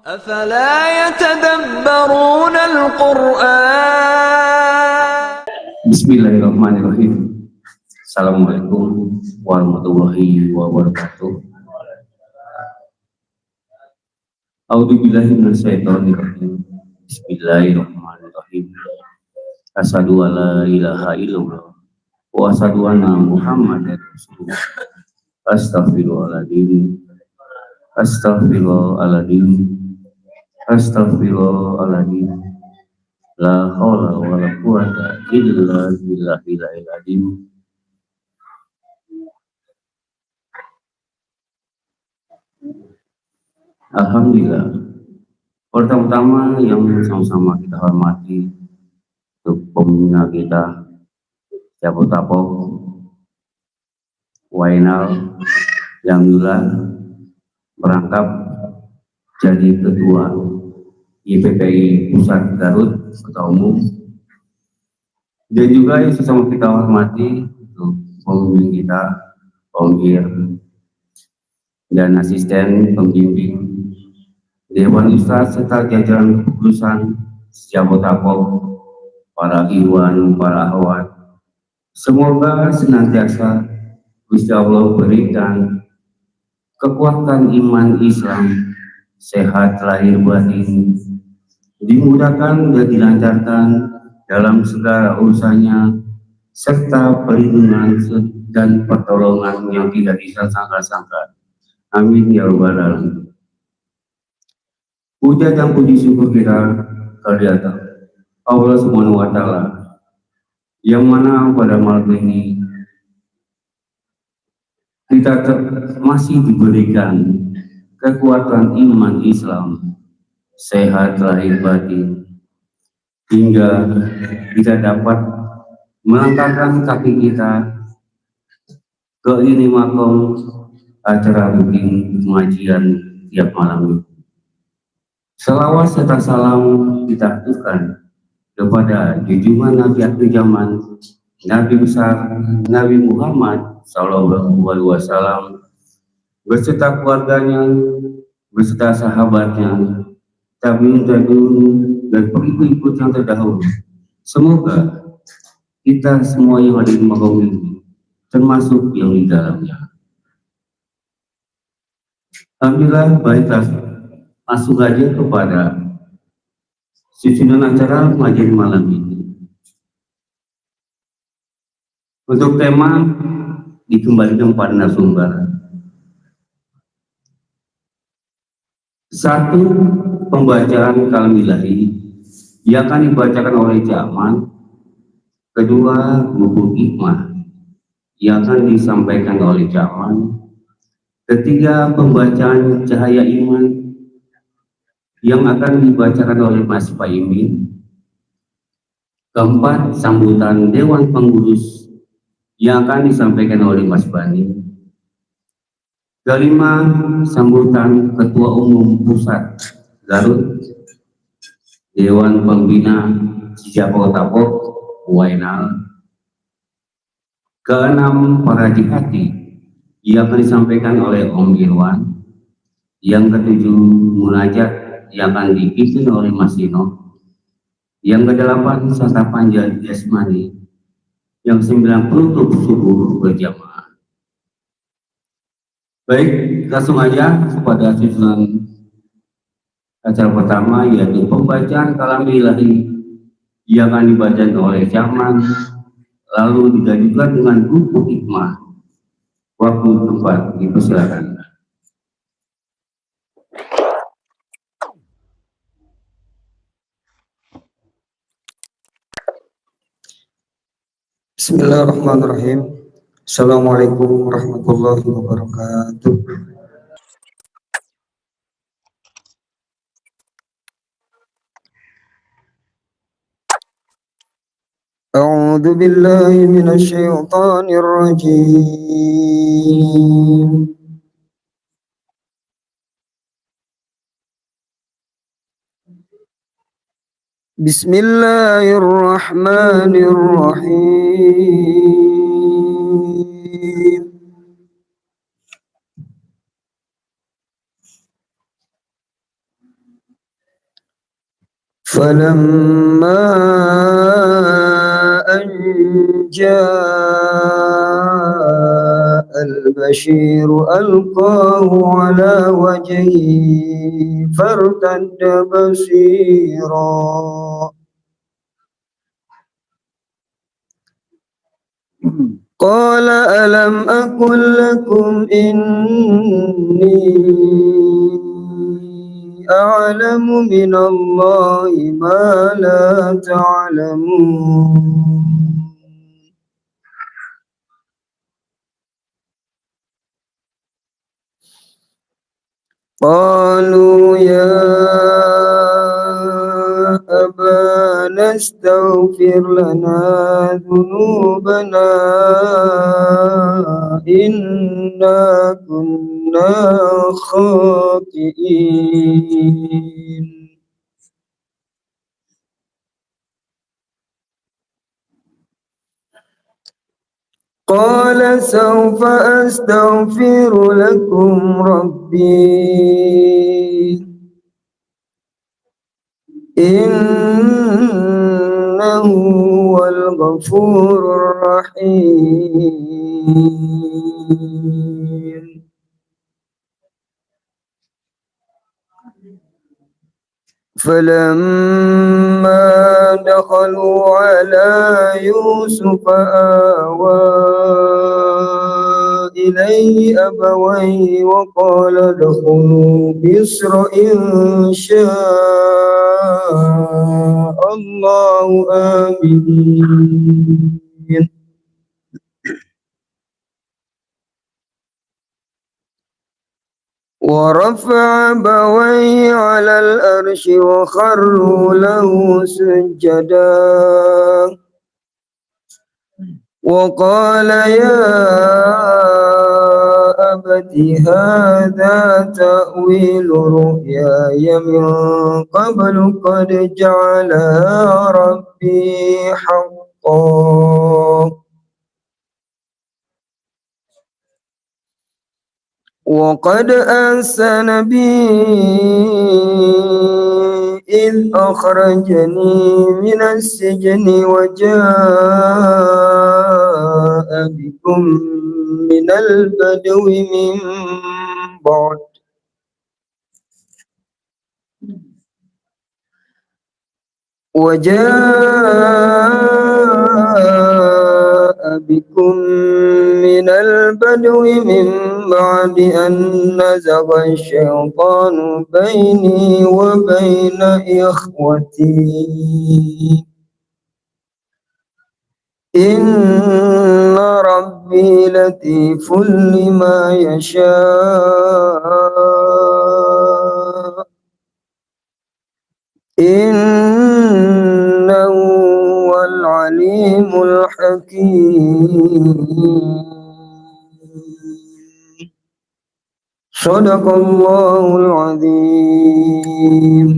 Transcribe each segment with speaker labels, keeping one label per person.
Speaker 1: أفلا يتدبرون القرآن.
Speaker 2: Bismillahirrahmanirrahim. Assalamualaikum warahmatullahi wabarakatuh. A'udzubillahi minasyaitonirrajim. Bismillahirrahmanirrahim. Asyhadu an la ilaha illallah wa asyhadu anna Muhammadar Rasulullah. Astaghfirullahaladzim. Astaghfirullahaladzim. Astaghfirullahaladzim. La haula wa la quwwata illa billahil azim. Alhamdulillah. Pertama-tama yang sama-sama kita hormati untuk pembina kita Jabotapo Wainal yang merangkap jadi ketua YPPI Pusat Garut Ketua Umum, dan juga yang sesama kita hormati untuk pembimbing kita, pembir dan asisten pembimbing Dewan Ustadz serta jajaran kepengurusan Jabotapo, para ikhwan, para akhwat, semoga senantiasa Gusti Allah berikan kekuatan iman Islam, sehat lahir batin, dimudahkan dan dilancarkan dalam segala urusannya, serta perlindungan dan pertolongan yang tidak bisa sangka-sangka. Amin ya rabbal alamin. Puja dan puji syukur kita kehadirat Allah Subhanahu wa Ta'ala, yang mana pada malam ini kita masih diberikan kekuatan iman Islam, sehat lahir batin, hingga kita dapat melangkahkan kaki kita ke ini makom acara rutin pengajian tiap malam. Salawat serta salam kita aturkan kepada junjungan Nabi akhir zaman, Nabi besar Nabi Muhammad Sallallahu Alaihi Wasallam, beserta keluarganya, beserta sahabatnya, tabi'in dan pengikut yang terdahulu. Semoga kita semua yang ada di makom ini termasuk yang di dalamnya. Alhamdulillah, baiklah, masuk aja kepada susunan acara pengajian malam ini. Untuk tema dikembalikan pada narasumber. Satu, pembacaan kalam ilahi yang akan dibacakan oleh Jaman. Kedua, buku hikmah yang akan disampaikan oleh Jaman. Ketiga, pembacaan cahaya iman yang akan dibacakan oleh Mas Paimin. Keempat, sambutan Dewan Pengurus yang akan disampaikan oleh Mas Bani. Kelima, sambutan Ketua Umum Pusat Garut Dewan Pembina Jabotapo Wainal. Keenam, para jihati yang akan disampaikan oleh Om Irwan. Yang ketujuh, munajat yang akan dipimpin oleh Mas Dino. Yang kedelapan, santapan jasmani. Yang 9, penutup subuh berjamaah. Baik, langsung aja kepada susunan acara pertama, yaitu pembacaan kalam ilahi yang akan dibacakan oleh Jaman, lalu dilanjutkan dengan buku hikmah. Waktu tempat dipersilakan.
Speaker 3: Bismillahirrahmanirrahim. Assalamualaikum warahmatullahi wabarakatuh. A'udzu billahi minasyaitonir rajim. Bismillahirrahmanirrahim. فلما أن جاء البشير ألقاه على وجهه فارتد بصيرا قال ألم أقل لكم إني أعلم من الله ما لا تعلمون قالوا يا أبانا استغفر لنا ذنوبنا إنا كنا خاطئين قال سوف أستغفر لكم ربي إنه هو الغفور الرحيم فلما دخلوا على يوسف آوى إليه أبويه وقال ادخلوا مصر إن شاء الله آمنين ورفع أبويه على الأرش وخروا له سجدا وقال يا أبت هذا تأويل رؤياي من قبل قد جعلها ربي حقا وقد أحسن بي إذ أخرجني من السجن وجاء بكم من البدو من بعد أن نزغ الشيطان بيني وبين إخوتي إن ربي لطيف لما يشاء إنه هو العليم الحكيم صدق الله العظيم.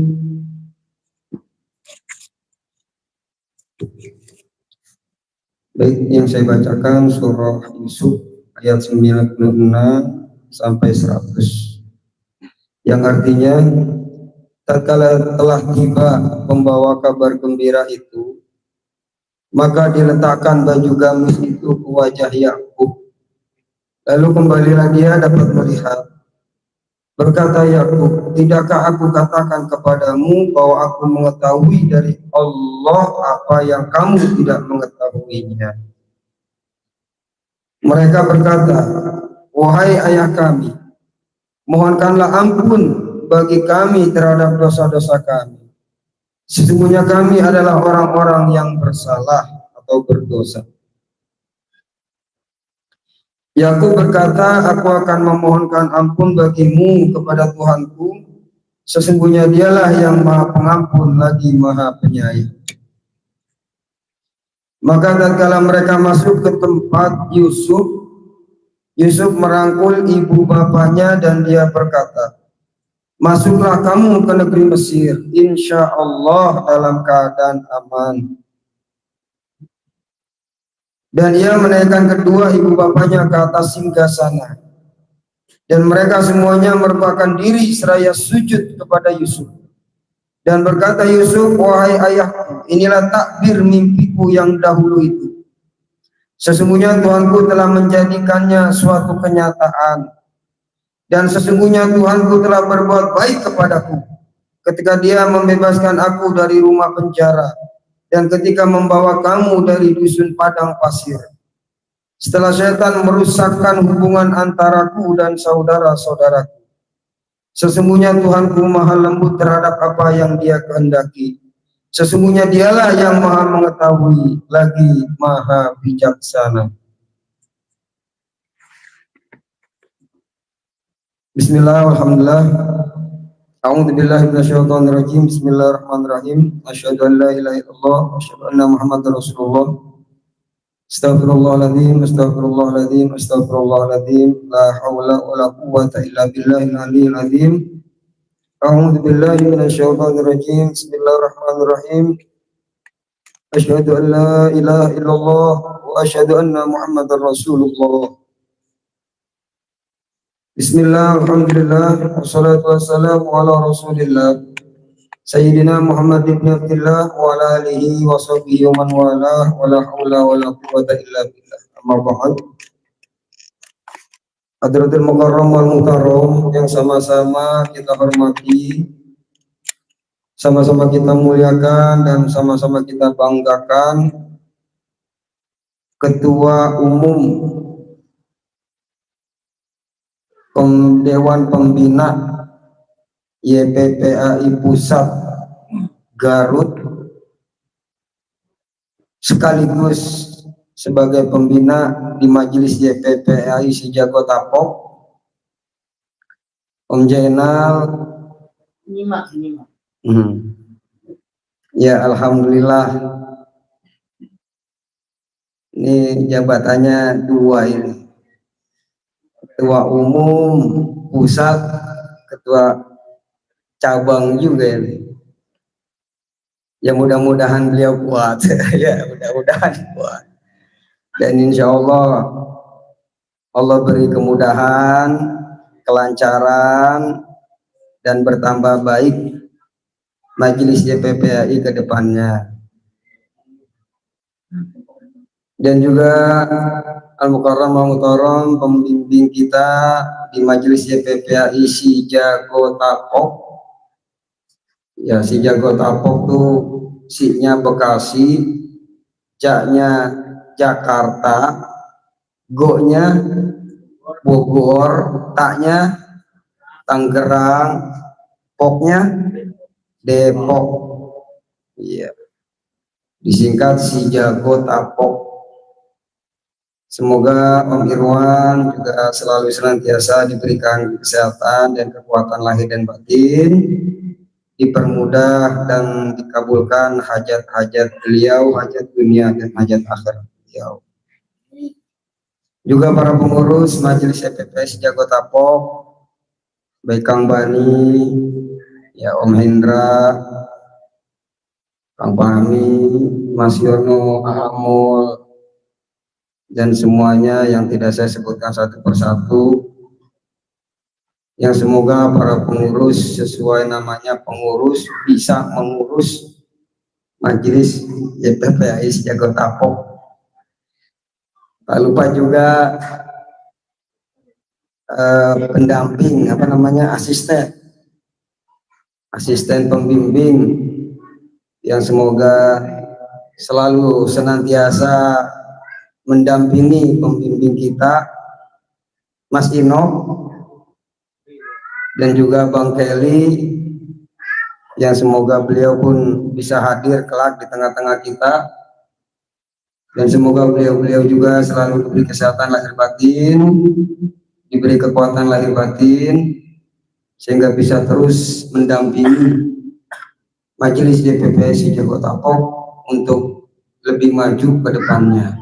Speaker 3: Baik, yang saya bacakan surah Yusuf ayat 96 sampai 100 yang artinya tatkala telah tiba pembawa kabar gembira itu, maka diletakkan baju gamis itu ke wajah Yakub. Lalu kembalilah dia dapat melihat. Berkata Yakub, tidakkah aku katakan kepadamu bahwa aku mengetahui dari Allah apa yang kamu tidak mengetahuinya? Mereka berkata, wahai ayah kami, mohonkanlah ampun bagi kami terhadap dosa-dosa kami. Sesungguhnya kami adalah orang-orang yang bersalah atau berdosa. Yakub berkata, aku akan memohonkan ampun bagimu kepada Tuhanku. Sesungguhnya dialah yang maha pengampun lagi maha penyayang. Maka tatkala mereka masuk ke tempat Yusuf merangkul ibu bapaknya dan dia berkata, masuklah kamu ke negeri Mesir, insya Allah dalam keadaan aman. Dan ia menaikkan kedua ibu bapaknya ke atas singgasana. Dan mereka semuanya merebahkan diri seraya sujud kepada Yusuf. Dan berkata Yusuf, wahai ayahku, inilah takbir mimpiku yang dahulu itu. Sesungguhnya Tuhanku telah menjadikannya suatu kenyataan. Dan sesungguhnya Tuhanku telah berbuat baik kepadaku ketika Dia membebaskan aku dari rumah penjara dan ketika membawa kamu dari dusun padang pasir. Setelah setan merusakkan hubungan antaraku dan saudara-saudaraku. Sesungguhnya Tuhanku maha lembut terhadap apa yang Dia kehendaki. Sesungguhnya Dialah yang maha mengetahui lagi maha bijaksana. Bismillah, alhamdulillah. A'udzu billahi minasyaitonir rajim. Bismillahirrahmanirrahim. Asyhadu an la ilaha illallah wa asyhadu anna Muhammadar Rasulullah. Astaghfirullahaladzim, astaghfirullahaladzim, astaghfirullahaladzim. La haula wa la quwwata illa billahil aliyyil azim. A'udzu billahi minasyaitonir rajim. Bismillahirrahmanirrahim. Asyhadu an la ilaha illallah wa asyhadu anna Muhammadar Rasulullah. Bismillah, alhamdulillah, wassalatu wassalamu ala Rasulillah Sayyidina Muhammad ibn Abdillah wa ala alihi wa sahbihi wa man wala wa la hawla wa la quwwata illa billah. Amma ba'd. Hadratul Mukarram wal Mukarram yang sama-sama kita hormati, sama-sama kita muliakan dan sama-sama kita banggakan Ketua Umum Dewan Pembina YPPAI Pusat Garut sekaligus sebagai pembina di Majelis YPPAI Sejago Tapok, Om Jainal. Ya, alhamdulillah. Ini jabatannya dua ini. Ketua Umum Pusat, Ketua Cabang juga ini. Ya mudah-mudahan beliau kuat. Ya mudah-mudahan kuat. Dan insya Allah Allah beri kemudahan, kelancaran, dan bertambah baik Majelis YPPAI ke depannya. Dan juga Al-Mukarram Al-Mukarram pembimbing kita di Majelis YPPAI Sejago Tapok. Ya, Sejago Tapok tuh Si-nya Bekasi, Ja-nya Jakarta, Go-nya Bogor, Ta-nya Tangerang, Pok-nya Depok. Iya. Disingkat Sejago Tapok. Semoga Om Irwan juga selalu senantiasa diberikan kesehatan dan kekuatan lahir dan batin, dipermudah dan dikabulkan hajat-hajat beliau, hajat dunia dan hajat akhirat beliau. Juga para pengurus Majelis YPPAI Sejago Tapok, baik Kang Bani, ya Om Hendra, Kang Fahmi, Mas Yono, Ahamul, dan semuanya yang tidak saya sebutkan satu persatu, yang semoga para pengurus sesuai namanya pengurus bisa mengurus Majelis YPPAI Sejago Tapok. Tak lupa juga pendamping, asisten pembimbing yang semoga selalu senantiasa mendampingi pembimbing kita, Mas Ino, dan juga Bang Kelly, yang semoga beliau pun bisa hadir kelak di tengah-tengah kita, dan semoga beliau juga selalu diberi kesehatan lahir batin, diberi kekuatan lahir batin, sehingga bisa terus mendampingi Majelis YPPAI Sejago Tapok untuk lebih maju ke depannya.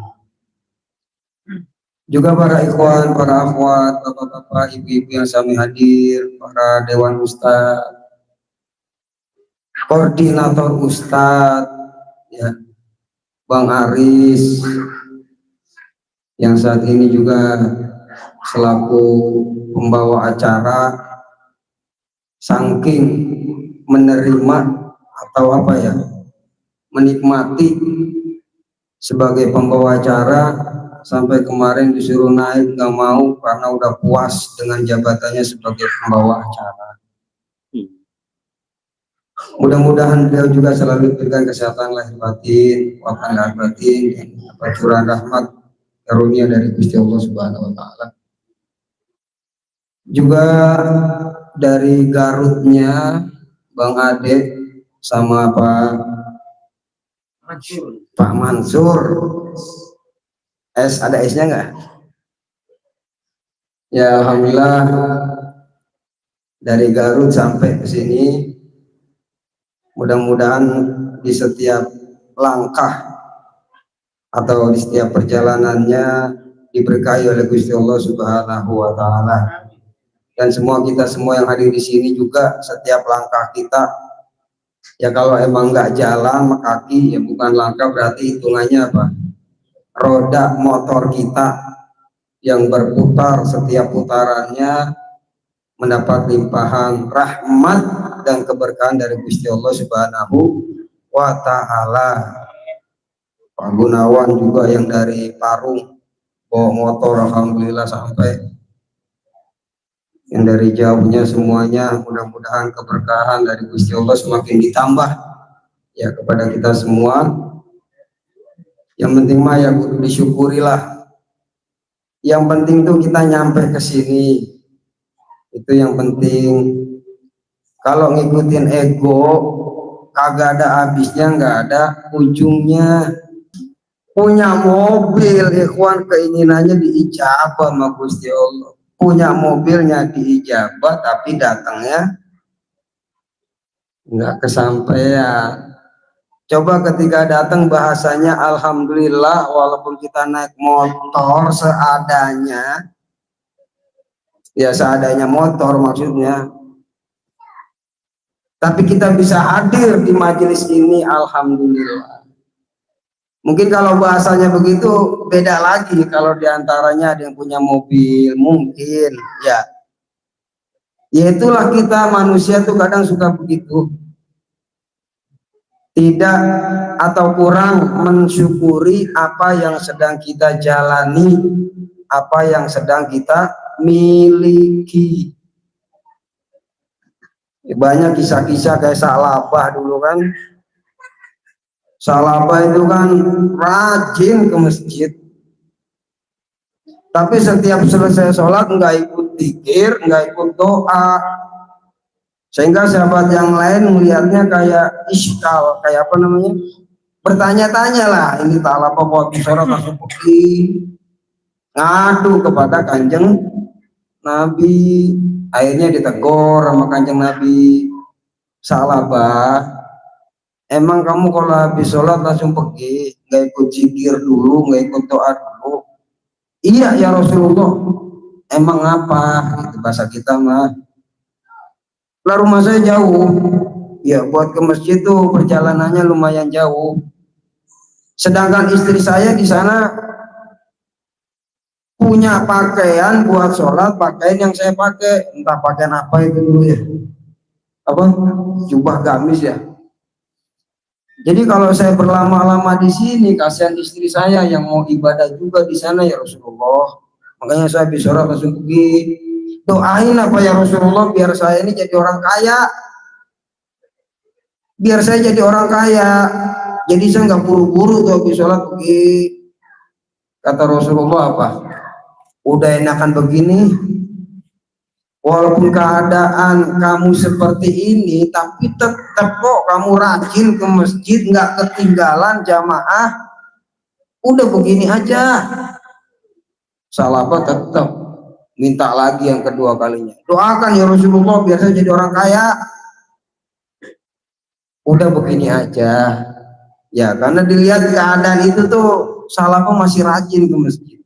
Speaker 3: Juga para ikhwan, para akhwat, bapak-bapak, ibu-ibu yang kami hadir, para dewan ustadz, koordinator ustadz, ya, Bang Aris, yang saat ini juga selaku pembawa acara, saking menerima atau apa ya, menikmati sebagai pembawa acara, sampai kemarin disuruh naik nggak mau karena udah puas dengan jabatannya sebagai pembawa acara. Mudah-mudahan beliau juga selalu diberikan kesehatan lahir batin, wafat lahir batin, dan dapat curahan rahmat karunia dari Gusti Allah Subhanahu wa taala. Juga dari Garutnya Bang Ade sama Pak Mansur. Ada S-nya nggak? Ya alhamdulillah dari Garut sampai ke sini, mudah-mudahan di setiap langkah atau di setiap perjalanannya diberkahi oleh Gusti Allah Subhanahu wa taala. Dan kita semua yang hadir di sini juga, setiap langkah kita, ya kalau emang nggak jalan kaki ya bukan langkah, berarti hitungannya apa? Roda motor kita yang berputar, setiap putarannya mendapat limpahan rahmat dan keberkahan dari Gusti Allah Subhanahu wa taala. Pak Gunawan juga yang dari Parung bawa motor, alhamdulillah sampai. Yang dari jauhnya semuanya, mudah-mudahan keberkahan dari Gusti Allah semakin ditambah ya kepada kita semua. Yang penting mah ya kudu disyukurilah. Yang penting tuh kita nyampe ke sini, itu yang penting. Kalau ngikutin ego kagak ada habisnya, nggak ada ujungnya. Punya mobil, ikhwan, keinginannya diijabah sama Gusti Allah. Punya mobilnya diijabah, tapi datangnya nggak kesampaian. Coba ketika datang bahasanya alhamdulillah, walaupun kita naik motor seadanya, ya seadanya motor maksudnya, tapi kita bisa hadir di majelis ini, alhamdulillah. Mungkin kalau bahasanya begitu beda lagi, kalau diantaranya ada yang punya mobil, mungkin ya. Ya itulah kita manusia tuh kadang suka begitu. Tidak atau kurang mensyukuri apa yang sedang kita jalani, apa yang sedang kita miliki. Banyak kisah-kisah kayak Salabah dulu kan. Salabah itu kan rajin ke masjid, tapi setiap selesai sholat nggak ikut zikir, nggak ikut doa, sehingga sahabat yang lain melihatnya kayak iskal, kayak apa namanya, bertanya-tanya lah, ini Salabah buat sholat langsung pergi ngadu kepada Kanjeng Nabi. Akhirnya ditegur sama Kanjeng Nabi, Salabah, emang kamu kalau habis sholat langsung pergi, nggak ikut zikir dulu, nggak ikut doa dulu? Iya ya Rasulullah. Emang apa? Itu bahasa kita mah. Lah rumah saya jauh. Ya buat ke masjid tuh perjalanannya lumayan jauh. Sedangkan istri saya di sana punya pakaian buat sholat, pakaian yang saya pakai, entah pakaian apa itu dulu ya. Apa? Jubah gamis ya. Jadi kalau saya berlama-lama di sini, kasihan istri saya yang mau ibadah juga di sana ya Rasulullah. Makanya saya habis sholat langsung pergi. Doain apa ya Rasulullah, biar saya ini jadi orang kaya. Biar saya jadi orang kaya. Jadi saya nggak buru-buru tuh habis sholat pergi. Kata Rasulullah apa? Udah enakan begini, walaupun keadaan kamu seperti ini, tapi tetap kok kamu rajin ke masjid, nggak ketinggalan jamaah. Udah begini aja. Salabah tetap minta lagi yang kedua kalinya. Doakan ya Rasulullah biar saya jadi orang kaya. Udah begini aja. Ya karena dilihat keadaan itu tuh Salabah masih rajin ke masjid,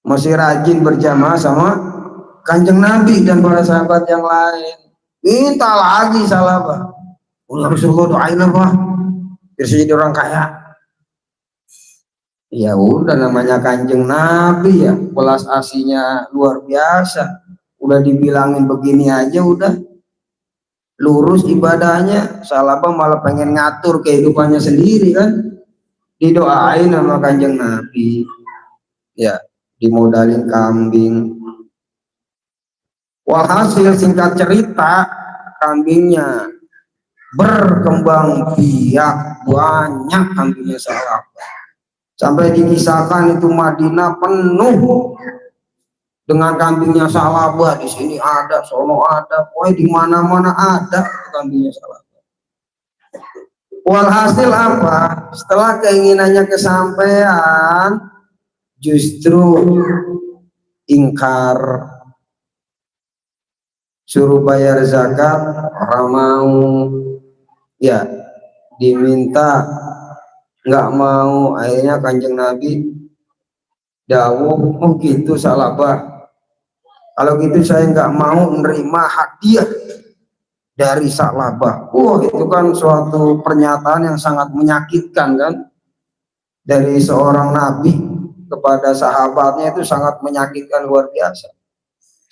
Speaker 3: masih rajin berjamaah sama Kanjeng Nabi dan para sahabat yang lain. Minta lagi Salabah, ya Rasulullah doain apa biar saya jadi orang kaya. Ya udah, namanya Kanjeng Nabi ya, belas asihnya luar biasa. Udah dibilangin begini aja udah lurus ibadahnya, Salabah malah pengen ngatur kehidupannya sendiri kan, didoain sama Kanjeng Nabi, ya dimodalin kambing. Walhasil singkat cerita, kambingnya berkembang biak, banyak kambingnya Salabah. Sampai dikisahkan itu Madinah penuh dengan kambingnya Salabah. Di sini ada, sono ada, pokoknya di mana-mana ada kambingnya Salabah. Walhasil apa? Setelah keinginannya kesampaian, justru ingkar, suruh bayar zakat orang mau, ya diminta nggak mau. Akhirnya Kanjeng Nabi dawuh, oh gitu Salabah, kalau gitu saya nggak mau menerima hadiah dari Salabah. Wah, itu kan suatu pernyataan yang sangat menyakitkan kan, dari seorang nabi kepada sahabatnya, itu sangat menyakitkan luar biasa.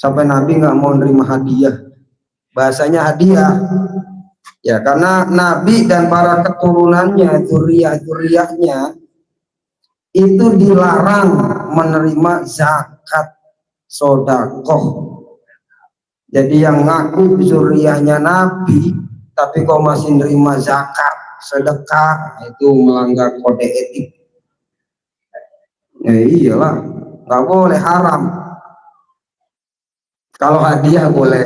Speaker 3: Sampai Nabi nggak mau nerima hadiah, bahasanya hadiah, ya karena Nabi dan para keturunannya, zuriyah-zuriyahnya itu dilarang menerima zakat, sodakoh. Jadi yang ngaku zuriyahnya Nabi tapi kok masih nerima zakat, sedekah, itu melanggar kode etik. Ya iyalah, nggak boleh, haram. Kalau hadiah boleh,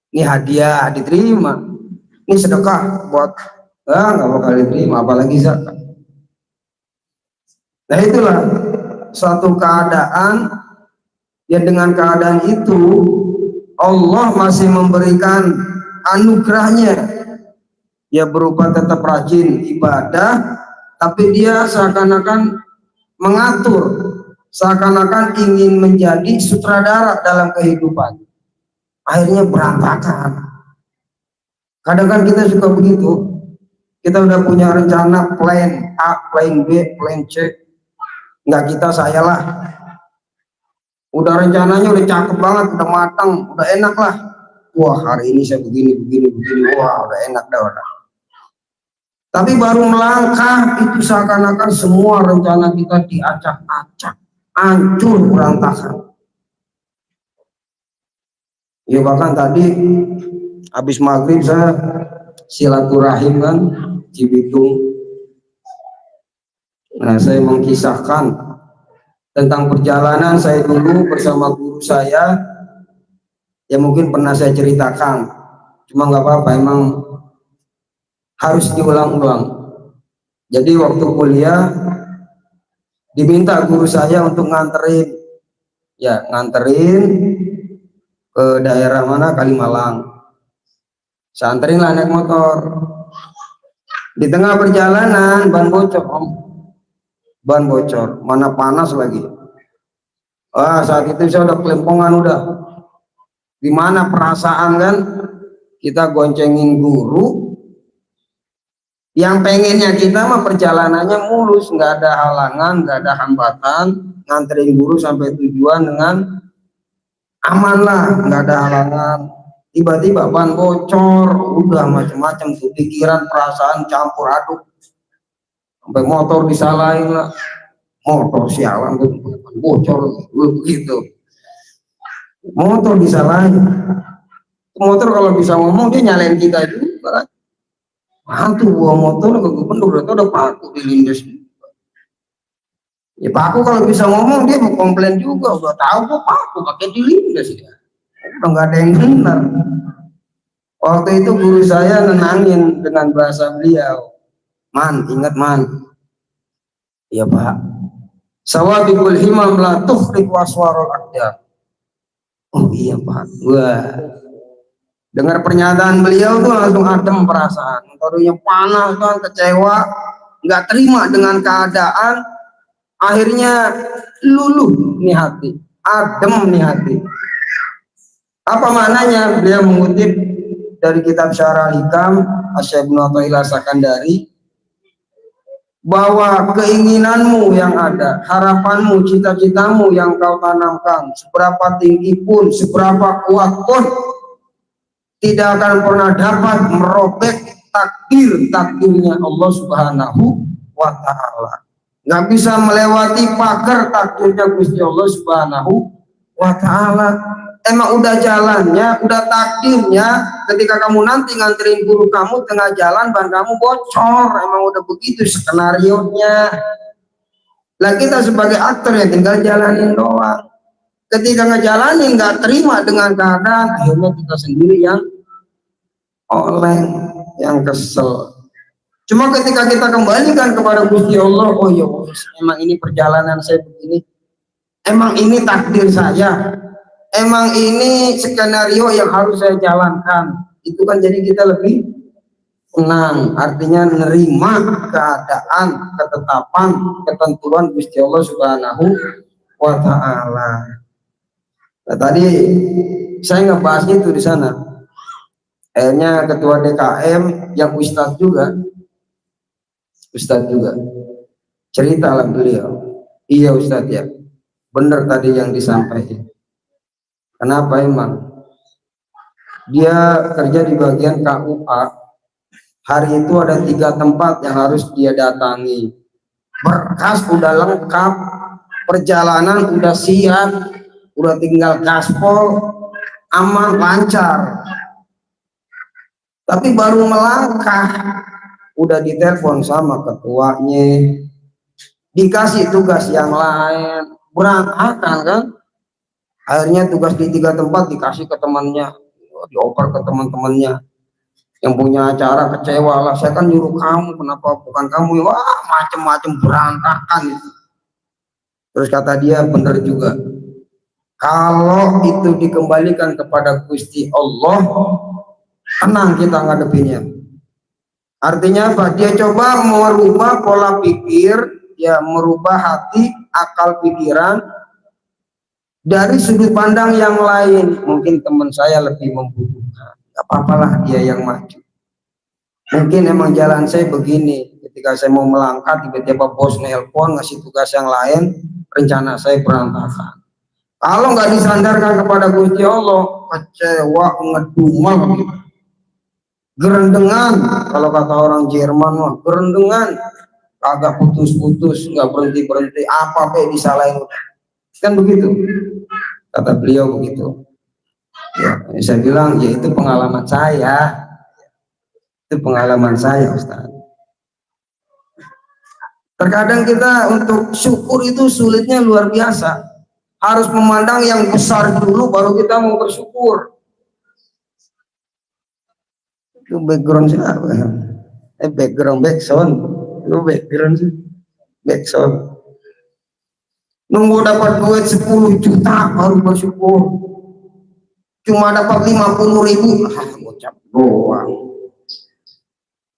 Speaker 3: ini hadiah diterima, ini sedekah buat, nggak bakal diterima, apalagi zakat. Nah itulah suatu keadaan, ya dengan keadaan itu Allah masih memberikan anugerahnya, ya berupa tetap rajin ibadah, tapi dia seakan-akan mengatur, seakan-akan ingin menjadi sutradara dalam kehidupan. Akhirnya berantakan. Kadang kan kita suka begitu, kita udah punya rencana, plan A, plan B, plan C, nggak kita, saya lah, udah rencananya udah cakep banget, udah matang, udah enak lah. Wah hari ini saya begini, wah udah enak dah udah. Tapi baru melangkah itu seakan-akan semua rencana kita diacak-acak, hancur, berantakan. Ya bahkan tadi habis maghrib saya silaturahim kan, Cibitung. Nah saya mengkisahkan tentang perjalanan saya dulu bersama guru saya, ya mungkin pernah saya ceritakan, cuma nggak apa-apa, emang harus diulang-ulang. Jadi waktu kuliah diminta guru saya untuk nganterin ke daerah mana, Kalimalang. Saya anterin lah naik motor. Di tengah perjalanan ban bocor, mana panas lagi. Saat itu saya udah kelimpungan, udah gimana perasaan kan, kita goncengin guru yang pengennya kita mah perjalanannya mulus, nggak ada halangan, nggak ada hambatan, nganterin guru sampai tujuan dengan aman lah, nggak ada halangan. Tiba-tiba ban bocor, udah macam-macam tuh pikiran, perasaan campur aduk, sampai motor disalahin lah, motor sialan tuh bocor begitu, motor disalahin. Motor kalau bisa ngomong dia nyalain kita juga. Hantu bawa motor ke gubernur itu udah paku dilindas. Ya paku kalau bisa ngomong dia mau komplain juga, udah tahu kok paku pakai dilindas ya. Udah nggak ada yang benar. Waktu itu guru saya nenangin dengan bahasa beliau, "Man, ingat man." "Ya Pak." "Sawabikul himam la tukhrik waswarul aqdam." "Oh iya Pak." Wah, dengar pernyataan beliau tuh langsung adem perasaan. Tadinya panas kan, kecewa, nggak terima dengan keadaan, akhirnya luluh nih hati, adem nih hati. Apa maknanya? Beliau mengutip dari kitab Syarah Hikam Asy-Syaikh Ibnu Athaillah Sakandari, bahwa keinginanmu yang ada, harapanmu, cita-citamu yang kau tanamkan, seberapa tinggi pun, seberapa kuat pun, tidak akan pernah dapat merobek takdirnya Allah Subhanahu wa Ta'ala. Nggak bisa melewati pagar takdirnya Gusti Allah Subhanahu wa Ta'ala. Emang udah jalannya, udah takdirnya. Ketika kamu nanti nganterin guru kamu tengah jalan, ban kamu bocor, emang udah begitu skenario nya. Lah kita sebagai aktor ya tinggal jalanin doang. Ketika ngejalanin nggak terima dengan keadaan, akhirnya kita sendiri yang oleng, yang kesel. Cuma ketika kita kembalikan kepada Gusti Allah, oh ya emang ini perjalanan saya begini, emang ini takdir saya, emang ini skenario yang harus saya jalankan. Itu kan jadi kita lebih tenang, artinya menerima keadaan, ketetapan, ketentuan Gusti Allah Subhanahu wa Ta'ala. Nah, tadi saya ngebahasnya itu di sana. Akhirnya ketua DKM yang Ustadz juga ceritalah beliau, iya Ustadz ya, benar tadi yang disampaikan. Kenapa emang? Dia kerja di bagian KUA, hari itu ada 3 tempat yang harus dia datangi. Berkas udah lengkap, perjalanan udah siap, udah tinggal gaspol, aman, lancar. Tapi baru melangkah, udah ditelepon sama ketuanya, dikasih tugas yang lain, berantakan kan. Akhirnya tugas di 3 tempat dikasih ke temannya, dioper ke teman-temannya. Yang punya acara kecewa lah, saya kan nyuruh kamu, kenapa bukan kamu? Wah macem-macem berantakan. Terus kata dia, bener juga, kalau itu dikembalikan kepada Gusti Allah, tenang kita ngadepinnya. Artinya apa? Dia coba merubah pola pikir, ya merubah hati, akal pikiran dari sudut pandang yang lain. Mungkin teman saya lebih membutuhkan, gak apa-apalah dia yang maju. Mungkin emang jalan saya begini, ketika saya mau melangkah tiba-tiba bos nelpon ngasih tugas yang lain, rencana saya berantakan. Kalau nggak disandarkan kepada Gusti Allah, kecewa, ngedumel gitu. Gerendengan, kalau kata orang Jerman mah gerendengan, kagak putus-putus, nggak berhenti-berhenti, apa kayak disalahin, kan begitu kata beliau begitu. Ya, saya bilang ya itu pengalaman saya, Ustaz. Terkadang kita untuk syukur itu sulitnya luar biasa, harus memandang yang besar dulu baru kita mau bersyukur. Itu background siapa? Backsound. Itu background sih. Backsound. Nunggu dapat duit 10 juta baru bersyukur. Cuma dapat 50.000, ngucap doang.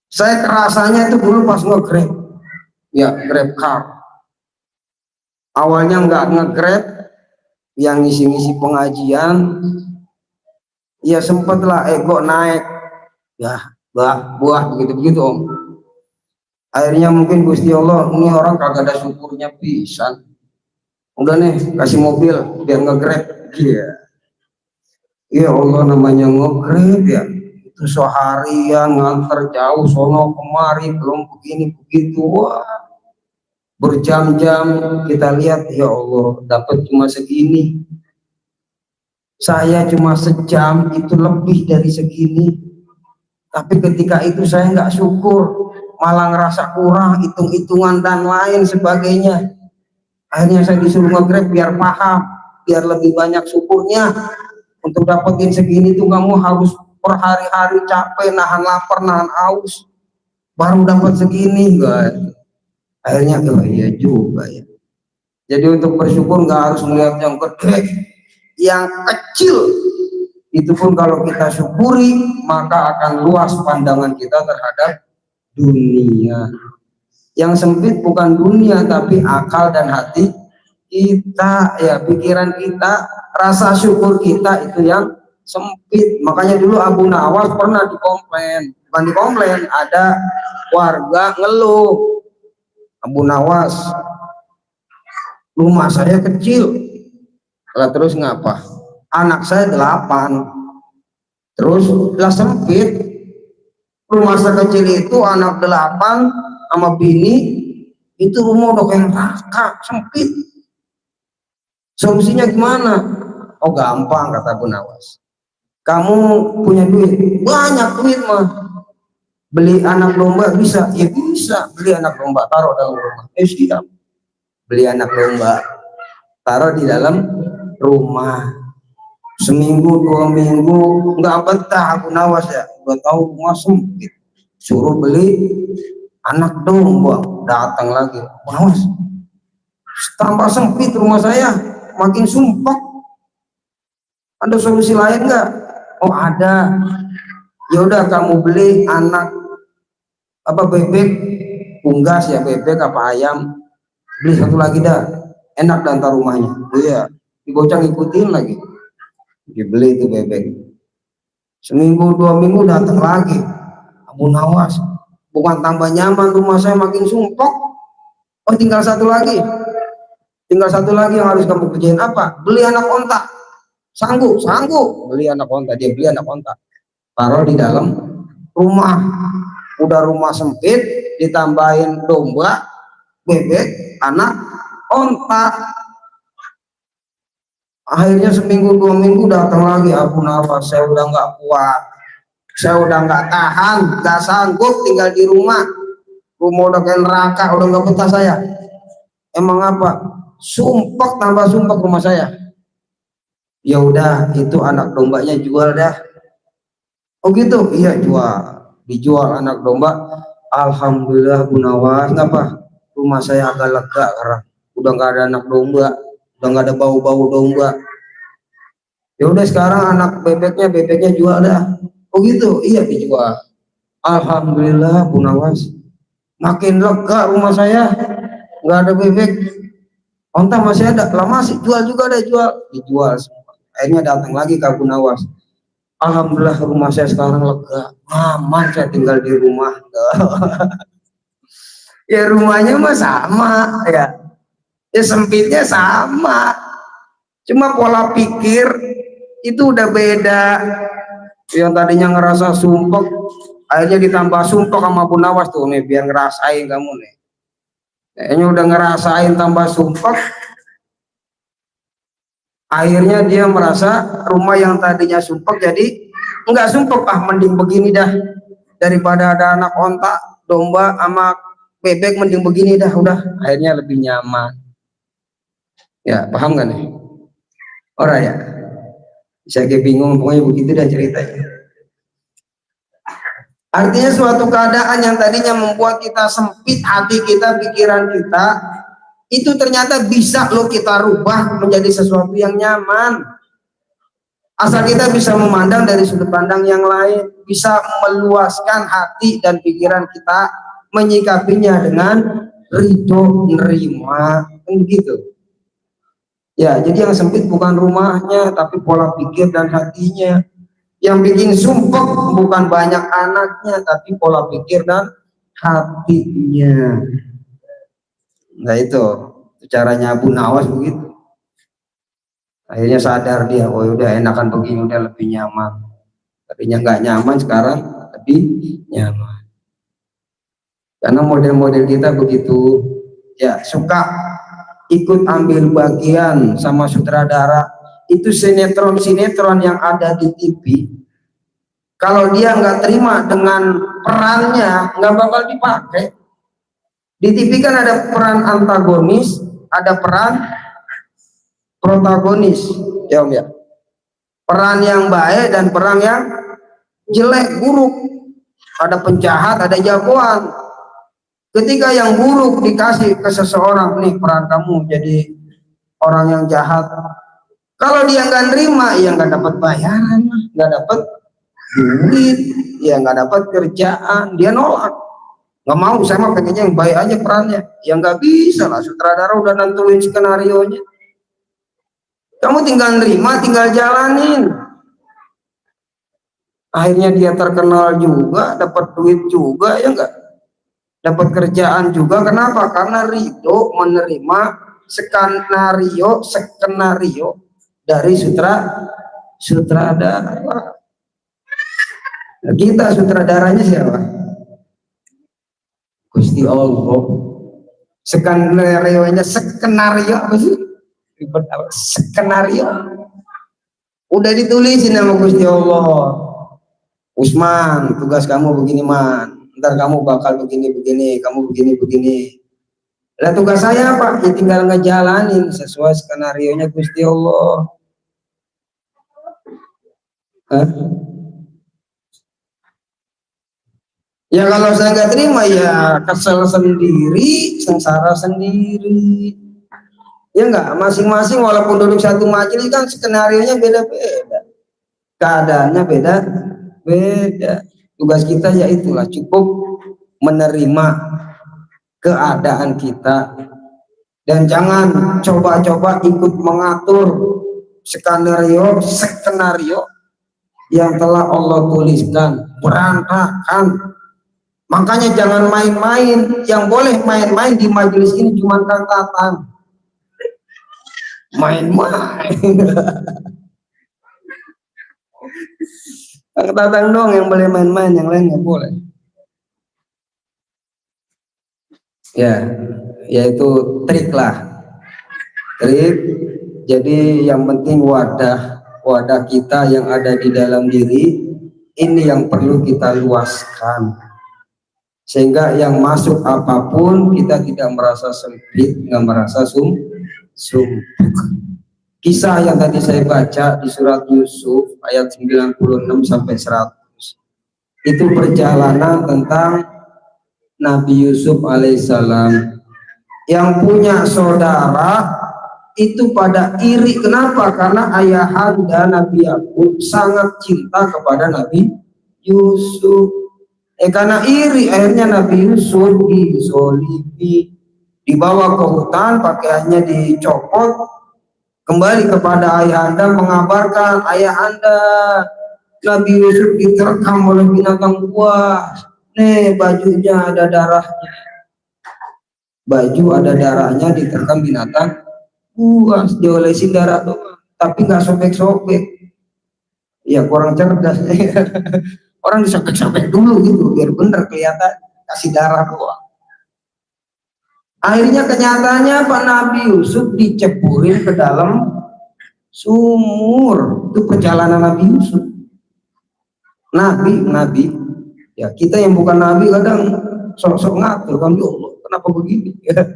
Speaker 3: Saya kerasanya itu dulu pas nge-grab. Ya, grab car. Awalnya nggak nge-grab, yang ngisi-ngisi pengajian, ya sempatlah ego naik. Ya buah begitu om. Akhirnya mungkin Gusti Allah, ini orang kagak ada syukurnya pisan, udah nih kasih mobil biar nge-grab. Ya Allah, namanya nge-grab ya itu seharian nganter jauh sono kemari, belum begini begitu, wah berjam-jam. Kita lihat ya Allah dapat cuma segini, saya cuma sejam itu lebih dari segini. Tapi ketika itu saya nggak syukur, malah ngerasa kurang, hitung-hitungan dan lain sebagainya. Akhirnya saya disuruh nge-grab biar paham, biar lebih banyak syukurnya. Untuk dapetin segini tuh kamu harus per hari-hari capek, nahan lapar, nahan haus, baru dapat segini guys. Akhirnya oh iya juga ya. Jadi untuk bersyukur nggak harus melihat yang gede, yang kecil. Itu pun kalau kita syukuri, maka akan luas pandangan kita terhadap dunia. Yang sempit bukan dunia, tapi akal dan hati kita, ya pikiran kita, rasa syukur kita itu yang sempit. Makanya dulu Abu Nawas pernah dikomplain, ada warga ngeluh, Abu Nawas, rumah saya kecil. Lah terus ngapa? Anak saya 8, Terus lah sempit, rumah sekecil itu anak 8 sama bini, itu rumah udah kayak neraka, sempit. Solusinya gimana? Oh gampang, kata Bu Nawas. Kamu punya duit, banyak duit mah, beli anak domba bisa? Ya bisa, beli anak domba taruh dalam rumah. Siap, beli anak domba taruh di dalam rumah. Seminggu 2 minggu nggak betah Bu Nawas ya, udah tahu rumah sempit, suruh beli anak domba. Datang lagi, Bu Nawas, tambah sempit rumah saya, makin sumpah, ada solusi lain nggak? Oh ada, ya udah kamu beli anak bebek unggas ya, bebek apa ayam, beli satu lagi dah, enak dan antar rumahnya. Oh iya, dibocah ngikutin lagi, dibeli itu bebek. Seminggu 2 minggu datang lagi, Bu Nawas, bukan tambah nyaman rumah saya, makin sumpah. Oh tinggal satu lagi yang harus kamu kerjain. Apa? Beli anak onta. Sanggup beli anak onta. Dia beli anak onta, taruh di dalam rumah. Udah rumah sempit, ditambahin domba, bebek, anak onta. Akhirnya seminggu 2 minggu datang lagi, Abu Nawas, saya udah nggak kuat, saya udah nggak tahan, nggak sanggup tinggal di rumah udah kayak neraka, udah nggak betah saya. Emang apa? Sumpah, tambah sumpah rumah saya. Ya udah, itu anak dombanya jual dah. Oh gitu, iya dijual anak domba. Alhamdulillah Bu Nawas, ngapa? Rumah saya agak lega karena udah nggak ada anak domba, udah nggak ada bau-bau domba. Ya udah sekarang anak bebeknya jual dah. Oh gitu, iya dijual. Alhamdulillah Bu Nawas, makin lega rumah saya, nggak ada bebek. Onta masih ada, lah masih jual juga, ada dijual. Akhirnya datang lagi ke Bu Nawas. Alhamdulillah rumah saya sekarang lega, aman saya tinggal di rumah. Ya rumahnya mah sama ya, sempitnya sama, cuma pola pikir itu udah beda. Yang tadinya ngerasa sumpek, akhirnya ditambah sumpek sama Bu Nawas tuh nih, biar ngerasain kamu nih. Kayaknya udah ngerasain tambah sumpek, akhirnya dia merasa rumah yang tadinya sumpek jadi enggak sumpek, mending begini dah, daripada ada anak onta, domba sama bebek, mending begini dah, udah akhirnya lebih nyaman. Ya paham kan nih? Orang ya, saya kayak bingung, pokoknya begitu dah ceritanya. Artinya suatu keadaan yang tadinya membuat kita sempit hati kita, pikiran kita, itu ternyata bisa loh kita rubah menjadi sesuatu yang nyaman. Asal kita bisa memandang dari sudut pandang yang lain, bisa meluaskan hati dan pikiran kita, menyikapinya dengan ridho, nerima, begitu. Ya, jadi yang sempit bukan rumahnya, tapi pola pikir dan hatinya. Yang bikin sumpek bukan banyak anaknya, tapi pola pikir dan hatinya. Nah itu caranya Bu Nawas begitu. Akhirnya sadar dia, oh udah enakan begini, udah lebih nyaman. Tadinya nggak nyaman, sekarang lebih nyaman. Karena model-model kita begitu, ya suka ikut ambil bagian sama sutradara. Itu sinetron yang ada di TV. Kalau dia nggak terima dengan perannya, nggak bakal dipakai. Di TV kan ada peran antagonis, ada peran protagonis, ya Om ya. Peran yang baik dan peran yang jelek, buruk. Ada penjahat, ada jagoan. Ketika yang buruk dikasih ke seseorang, nih peran kamu jadi orang yang jahat. Kalau dia nggak nerima, ya nggak dapat bayaran, nggak dapat duit, ya nggak dapat kerjaan, dia nolak. Nggak mau, saya mah pengennya yang baik aja perannya. Ya nggak bisa lah, sutradara udah nentuin skenario nya. Kamu tinggal nerima, tinggal jalanin. Akhirnya dia terkenal juga, dapat duit juga, ya enggak? Dapat kerjaan juga. Kenapa? Karena ridho menerima skenario dari sutradara. Kita sutradaranya siapa? Gusti Allah. Skenario-nya skenario apa sih? Ribet apa? Skenario. Udah ditulisin sama Gusti Allah. Usman, tugas kamu begini man. Ntar kamu bakal begini, kamu begini. Lah tugas saya apa? Ya tinggal ngejalanin sesuai skenario-nya Gusti Allah. Hah? Ya kalau saya nggak terima ya kesel sendiri, sengsara sendiri. Ya enggak, masing-masing walaupun duduk satu majelis kan skenario-nya beda-beda. Keadaannya beda. Tugas kita ya itulah, cukup menerima keadaan kita dan jangan coba-coba ikut mengatur skenario yang telah Allah tuliskan, berantakan. Makanya jangan main-main. Yang boleh main-main di majelis ini cuma Kang Tatang. Main-main. Kang Tatang dong yang boleh main-main, yang lain nggak boleh. Ya, yaitu trik lah. Trik. Jadi yang penting wadah kita yang ada di dalam diri ini yang perlu kita luaskan. Sehingga yang masuk apapun kita tidak merasa sempit, nggak merasa sumpuk. Kisah yang tadi saya baca di surat Yusuf ayat 96 sampai 100 itu perjalanan tentang Nabi Yusuf alaihissalam yang punya saudara itu pada iri. Kenapa? Karena ayahanda Nabi Yakub sangat cinta kepada Nabi Yusuf. Karena iri akhirnya Nabi Yusuf dizolimi, dibawa ke hutan, pakaiannya dicopot, kembali kepada ayahanda mengabarkan, ayahanda Nabi Yusuf diterkam oleh binatang buas. Nih bajunya ada darahnya, baju ada darahnya, diterkam binatang buas, diolesin darah doang, tapi nggak sobek-sobek. Ya kurang cerdas. Orang disobek-sobek dulu gitu biar bener kelihatan, kasih darah doang. Akhirnya kenyataannya Pak Nabi Yusuf diceburin ke dalam sumur. Itu perjalanan Nabi Yusuf. Nabi ya, kita yang bukan nabi kadang sok-sok ngatur kan, ya Allah kenapa begini ya.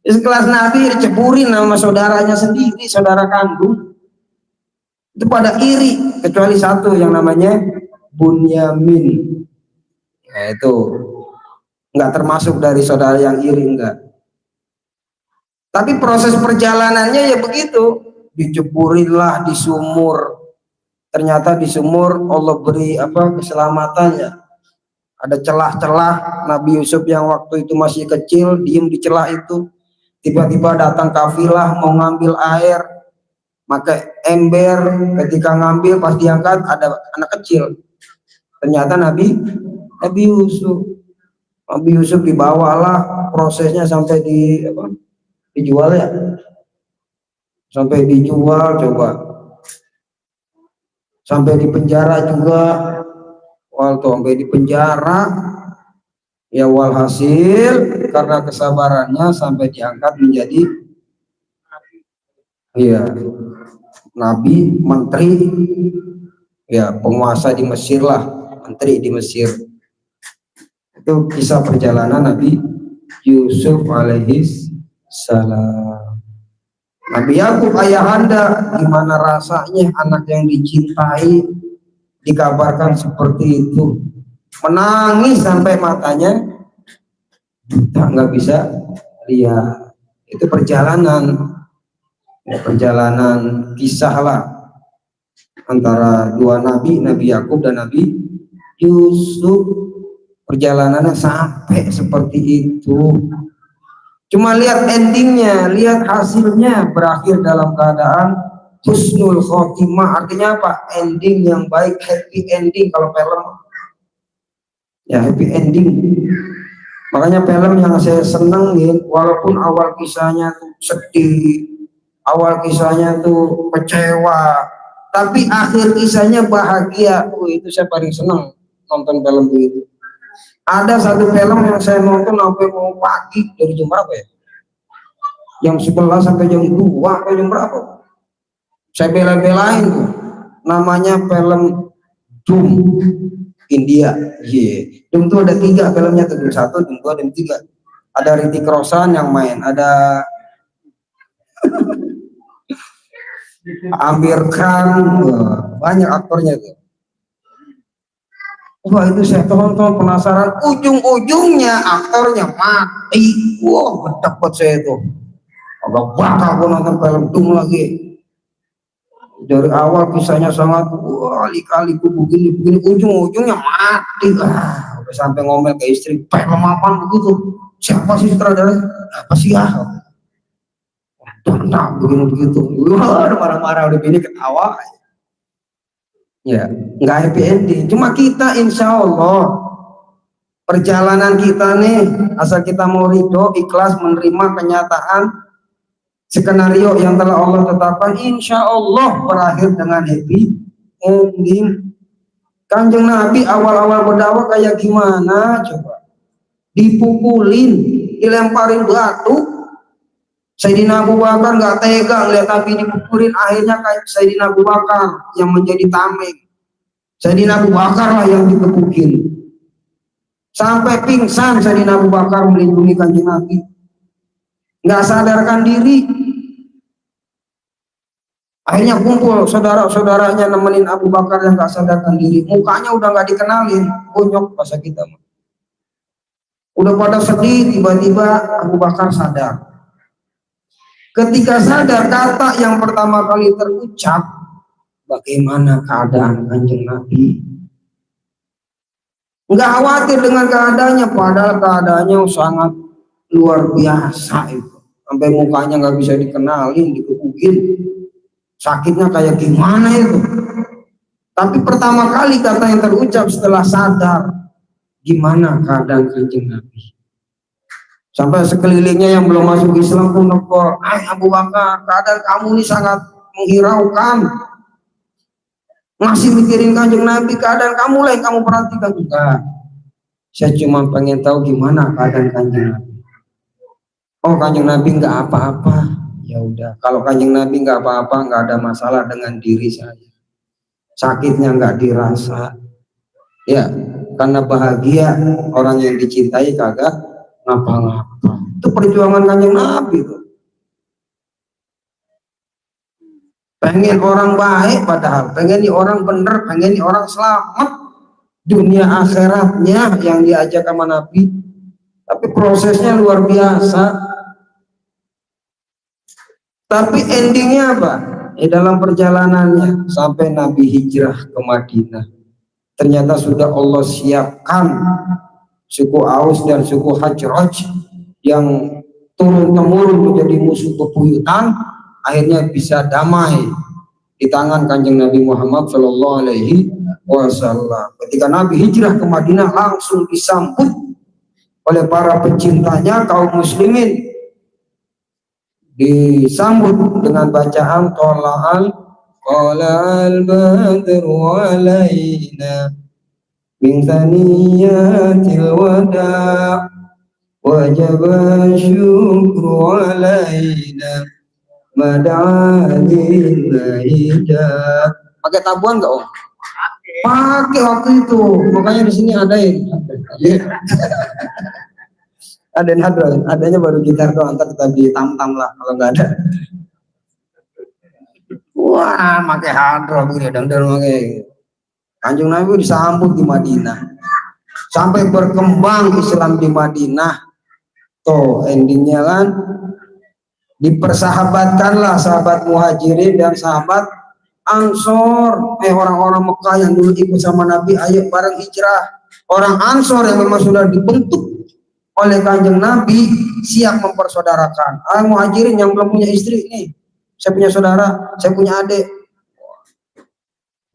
Speaker 3: Sekelas Nabi diceburin sama saudaranya sendiri, saudara kandung. Itu pada iri, kecuali satu yang namanya Bunyamin. Ya, itu nggak termasuk dari saudara yang iri, enggak. Tapi proses perjalanannya ya begitu, diceburinlah di sumur. Ternyata di sumur Allah beri keselamatannya. Ada celah-celah. Nabi Yusuf yang waktu itu masih kecil diem di celah itu. Tiba-tiba datang kafilah mau ngambil air, maka ember, ketika ngambil pas diangkat ada anak kecil. Ternyata Nabi Yusuf dibawalah, prosesnya sampai dijual ya, sampai dijual, coba sampai di penjara juga. Waktu sampai di penjara ya, walhasil karena kesabarannya sampai diangkat menjadi nabi, menteri, ya penguasa di Mesir lah, menteri di Mesir. Itu kisah perjalanan Nabi Yusuf alaihis salam. Nabi Yakub ayahanda, gimana rasanya anak yang dicintai dikabarkan seperti itu, menangis sampai matanya nggak bisa lihat. Itu perjalanan kisah lah antara dua nabi, Nabi Yakub dan Nabi Yusuf. Perjalanannya sampai seperti itu. Cuma lihat endingnya, lihat hasilnya, berakhir dalam keadaan husnul khotimah. Artinya apa? Ending yang baik, happy ending. Kalau film ya happy ending. Makanya film yang saya senengin, walaupun awal kisahnya tuh sedih, awal kisahnya tuh kecewa, tapi akhir kisahnya bahagia. Itu saya paling senang nonton film itu. Ada satu film yang saya nonton sampai mau pagi, dari jam berapa ya? Jam 11 sampai jam 2 atau jam berapa? Saya bela-belain tuh. Namanya film Doom India. Doom itu ada 3 filmnya tuh, Doom 1, Doom 2, Doom 3. Ada Hrithik Roshan yang main, ada Amir Khan, banyak aktornya tuh. Wah itu saya tonton penasaran, ujung-ujungnya aktornya mati. Wah gedek buat saya itu. Agak bakal gue nonton film Doom lagi. Dari awal kisahnya sangat kali-kali begini, ujung-ujungnya mati. Udah sampai ngomel ke istri, film apaan begitu? Siapa sih sutradara? Apa sih ya? Nah, begitu. Wah, marah-marah udah bini ketawa. Ya, nggak happy ending. Cuma kita insya Allah perjalanan kita nih, asal kita mau ridho, ikhlas menerima kenyataan skenario yang telah Allah tetapkan, insya Allah berakhir dengan happy ending. Kanjeng Nabi awal-awal berdakwah kayak gimana coba? Dipukulin, dilemparin batu. Sayyidina Abu Bakar nggak tega ngeliat Nabi dipukulin, akhirnya kayak Sayyidina Abu Bakar yang menjadi tameng. Sayyidina Abu Bakar lah yang dikepukin. Sampai pingsan Sayyidina Abu Bakar melindungi Kanjeng Nabi. Nggak sadarkan diri. Akhirnya kumpul saudara-saudaranya nemenin Abu Bakar yang nggak sadarkan diri. Mukanya udah nggak dikenalin, bonyok bahasa kita. Udah pada sedih, tiba-tiba Abu Bakar sadar. Ketika sadar, kata yang pertama kali terucap, bagaimana keadaan Kanjeng Nabi? Nggak khawatir dengan keadaannya, padahal keadaannya sangat luar biasa itu. Sampai mukanya nggak bisa dikenalin, dikepukin. Sakitnya kayak gimana itu? Tapi pertama kali kata yang terucap setelah sadar, gimana keadaan Kanjeng Nabi? Sampai sekelilingnya yang belum masuk Islam pun nekor, Abu Bakar, keadaan kamu ini sangat menghiraukan. Masih mikirin Kanjeng Nabi, keadaan kamu lah yang kamu perhatikan juga. Saya cuma pengen tahu gimana keadaan Kanjeng Nabi. Oh, Kanjeng Nabi nggak apa-apa. Ya udah, kalau Kanjeng Nabi nggak apa-apa, nggak ada masalah dengan diri saya. Sakitnya nggak dirasa. Ya, karena bahagia orang yang dicintai kagak ngapa-ngapa. Itu perjuangan Kanjeng Nabi tuh. Pengen orang baik padahal, pengen nih orang bener, pengen nih orang selamat dunia akhiratnya yang diajak sama Nabi. Tapi prosesnya luar biasa. Tapi endingnya apa? Dalam perjalanannya sampai Nabi hijrah ke Madinah, ternyata sudah Allah siapkan suku Aus dan suku Hajraj yang turun-temurun menjadi musuh bebuyutan, akhirnya bisa damai di tangan Kanjeng Nabi Muhammad Shallallahu Alaihi Wasallam. Ketika Nabi hijrah ke Madinah, langsung disambut oleh para pecintanya kaum muslimin, disambut dengan bacaan tola'al qala'al badru alaina min thaniyatil wada wajaba syukru alaina mad'alil laida. Pakai tabuhan nggak Om? Pakai waktu itu, makanya di sini adain. Adain hadron, adanya baru gitar doang, ntar kita di tam-tam lah kalau nggak ada. Wah, pakai hadron begini, dan pakai. Kanjeng Nabi disambut di Madinah, sampai berkembang Islam di Madinah. Tuh endingnya kan dipersahabatkanlah sahabat Muhajirin dan sahabat Ansor, orang-orang Mekah yang dulu ikut sama Nabi, ayo bareng hijrah. Orang Ansor yang memang sudah dibentuk oleh Kanjeng Nabi siap mempersaudarakan. Muhajirin yang belum punya istri nih, saya punya saudara, saya punya adik,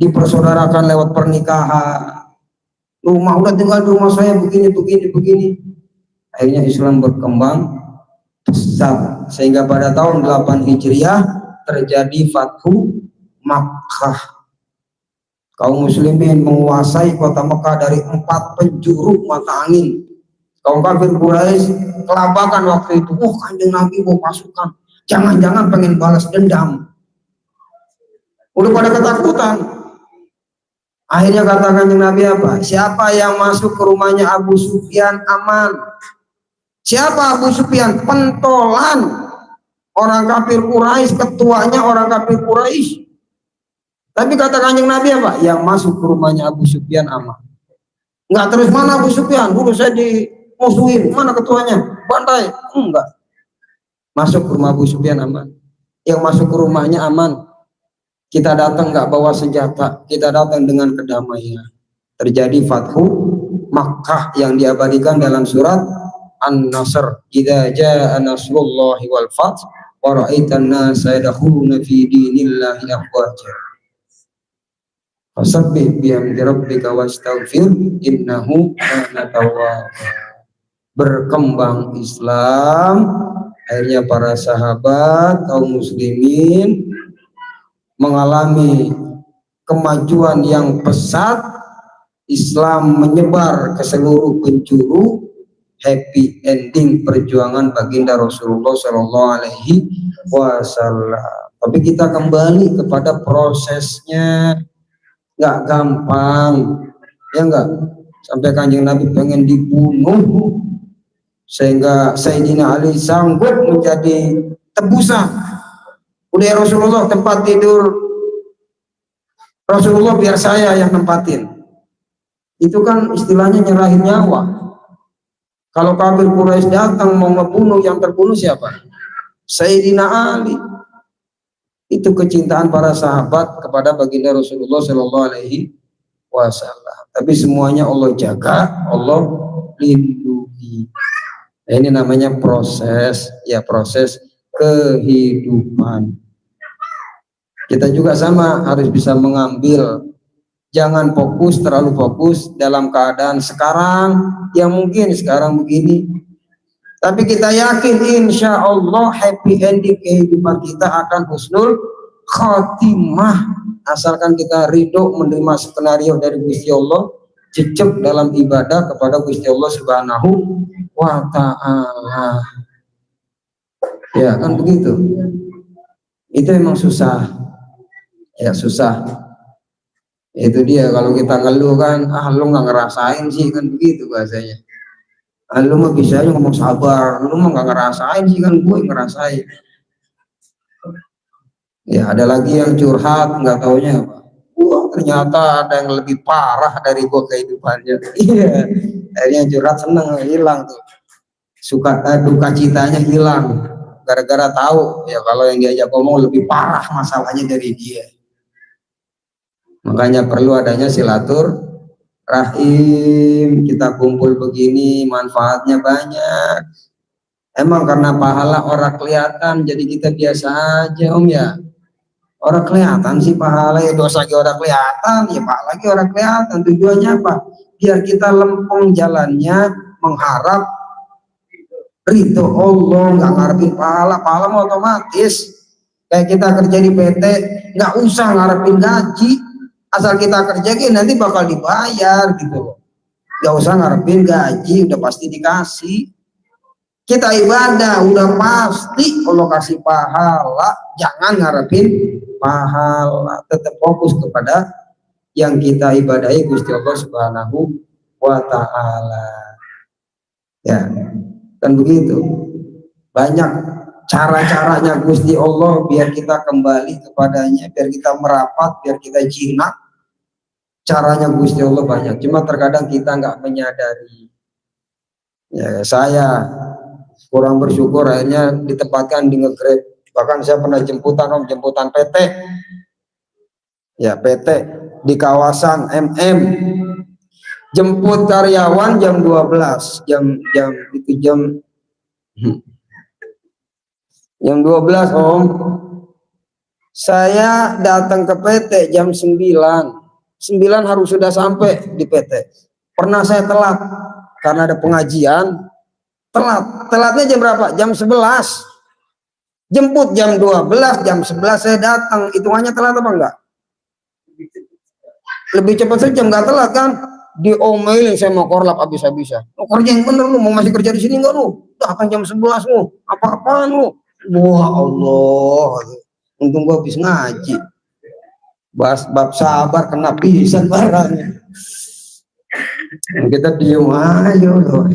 Speaker 3: dipersaudarakan lewat pernikahan. Rumah udah tinggal di rumah saya begini. Akhirnya Islam berkembang pesat sehingga pada tahun 8 Hijriah terjadi Fathu Makkah. Kaum muslimin menguasai kota Mekah dari 4 penjuru mata angin. Kaum kafir Quraisy kelabakan waktu itu. Oh, Kanjeng Nabi bawa pasukan. Jangan-jangan pengen balas dendam. Udah pada ketakutan. Akhirnya kata Kanjeng Nabi apa? Siapa yang masuk ke rumahnya Abu Sufyan aman. Siapa Abu Sufyan? Pentolan orang kafir Quraisy, ketuanya orang kafir Quraisy. Tapi kata Kanjeng Nabi apa? Yang masuk ke rumahnya Abu Sufyan aman. Enggak, terus mana Abu Sufyan? Dulu saya dimusuhin. Mana ketuanya? Bantai. Enggak. Masuk ke rumah Abu Sufyan aman. Yang masuk ke rumahnya aman. Kita datang nggak bawa senjata, kita datang dengan kedamaian. Terjadi Fathu Makkah yang diabadikan dalam surat An-Nasr. Idza jaa nasrullahi wal fath wa ra'aitan nasa yadkhuluna fi dinillahi afwaja. Fasabbih bihamdi rabbika wastaghfir innahu kana tawwaba. Berkembang Islam, akhirnya para sahabat kaum muslimin mengalami kemajuan yang pesat. Islam menyebar ke seluruh penjuru. Happy ending perjuangan baginda Rasulullah Shallallahu Alaihi Wasallam. Tapi kita kembali kepada prosesnya, nggak gampang, ya nggak. Sampai Kanjeng Nabi pengen dibunuh, sehingga Sayyidina Ali sanggup menjadi tebusan. Udah ya Rasulullah, tempat tidur Rasulullah biar saya yang tempatin. Itu kan istilahnya nyerahin nyawa. Kalau kafir Quraisy datang mau ngebunuh, yang terbunuh siapa? Sayyidina Ali. Itu kecintaan para sahabat kepada baginda Rasulullah Shallallahu Alaihi Wasallam. Tapi semuanya Allah jaga, Allah lindungi. Nah, ini namanya proses, ya proses kehidupan. Kita juga sama harus bisa mengambil, jangan fokus terlalu fokus dalam keadaan sekarang yang mungkin sekarang begini, tapi kita yakin insya Allah happy ending kehidupan kita akan husnul khotimah, asalkan kita ridho menerima skenario dari Gusti Allah, jejak dalam ibadah kepada Gusti Allah Subhanahu wa Ta'ala. Ya kan begitu. Itu emang susah. Ya susah. Itu dia, kalau kita ngeluh kan, lu nggak ngerasain sih, kan begitu bahasanya. Lu mah bisa aja ngomong sabar, lu mah nggak ngerasain sih, kan gue ngerasain. Ya ada lagi yang curhat, nggak taunya apa. Wah ternyata ada yang lebih parah dari gue kehidupannya. Iya. Akhirnya curhat seneng, hilang tuh. Duka citanya hilang. Gara-gara tahu ya kalau yang diajak ngomong lebih parah masalahnya dari dia. Makanya perlu adanya silaturahim. Kita kumpul begini manfaatnya banyak. Emang karena pahala orang kelihatan, jadi kita biasa aja om ya. Orang kelihatan sih pahala, ya dosa lagi orang kelihatan, ya pahala lagi orang kelihatan. Tujuannya apa? Biar kita lempeng jalannya, mengharap ridho Allah, nggak ngarepin pahala. Pahala mau otomatis. Kayak kita kerja di PT, nggak usah ngarepin gaji. Asal kita kerja nanti bakal dibayar gitu loh. Gak usah ngarepin gaji, udah pasti dikasih. Kita ibadah udah pasti Allah kasih pahala. Jangan ngarepin pahala, tetap fokus kepada yang kita ibadahi Gusti Allah Subhanahu wa Ta'ala. Ya, kan begitu. Banyak cara-caranya Gusti Allah biar kita kembali kepadanya, biar kita merapat, biar kita jinak. Caranya Gusti Allah banyak, cuma terkadang kita nggak menyadari. Ya, saya kurang bersyukur akhirnya ditempatkan di nge-Grab. Bahkan saya pernah jemputan PT. Ya, PT di kawasan MM. Jemput karyawan jam 12, jam 12 om. Saya datang ke PT jam 9 harus sudah sampai di PT. Pernah saya telat karena ada pengajian. Telatnya jam berapa? Jam 11. Jemput jam 12, jam 11 saya datang. Hitungannya telat apa enggak? lebih cepat sejam, nggak telat kan? Diomelin sama korlap habis-habisan. Lu kerja yang bener lu, mau masih kerja di sini nggak lu? Udah kan jam 11 lu, apa-apaan lu? Wah Allah, untung gua habis ngaji. Bahas bab sabar kena pisan barangnya. Kita diem aja loh.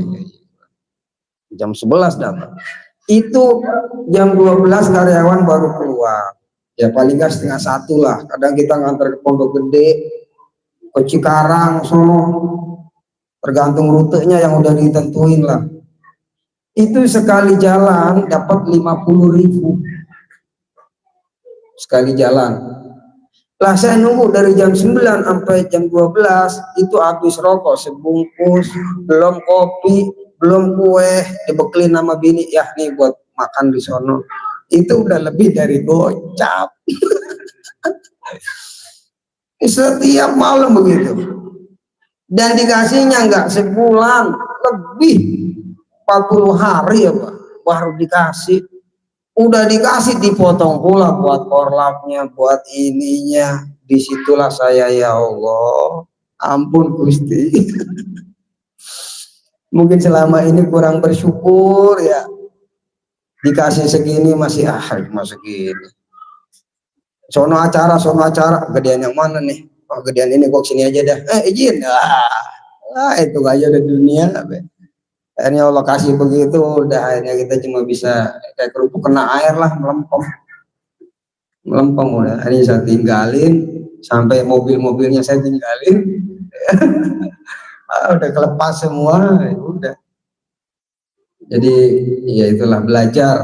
Speaker 3: Jam 11 dapat. Itu jam 12 karyawan baru keluar. Ya paling nggak setengah 1 lah. Kadang kita ngantar ke Pondok Gede, ke Cikarang, Solo, tergantung rutenya yang udah ditentuin lah. Itu sekali jalan dapat 50.000 sekali jalan. Lah saya nunggu dari jam 9 sampai jam 12 itu habis rokok sebungkus, belum kopi, belum kue, dibekelin sama bini, ya nih buat makan di sono. Itu udah lebih dari gocap. Setiap malam begitu. Dan dikasihnya nggak sebulan, lebih 40 hari ya Pak, baru dikasih. Udah dikasih dipotong pula buat korlapnya, buat ininya. Disitulah saya, ya Allah, ampun Gusti. Mungkin selama ini kurang bersyukur ya, dikasih segini masih cuma segini. Sono acara, gedean yang mana nih? Oh gedean ini kok sini aja dah. Izin. Itu aja udah dunia. Akhirnya Allah kasih begitu, udah akhirnya kita cuma bisa kayak kerupuk kena air lah, melempem udah. Akhirnya saya tinggalin, sampai mobil-mobilnya saya tinggalin. Udah kelepas semua, udah. Jadi ya itulah, belajar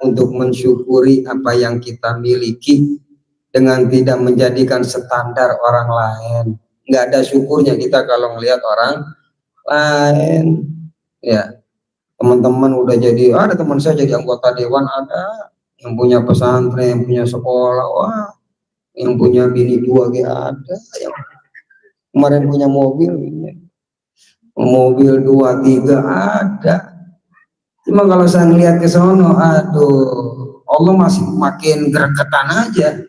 Speaker 3: untuk mensyukuri apa yang kita miliki dengan tidak menjadikan standar orang lain. Nggak ada syukurnya kita kalau melihat orang lain. Ya, teman-teman udah jadi, ada teman saya jadi anggota dewan, ada yang punya pesantren, yang punya sekolah, wah, yang punya bini 2 ada, yang kemarin punya mobil 2, 3 ada. Cuma kalau saya ngeliat ke sono, aduh, Allah masih makin gregetan aja.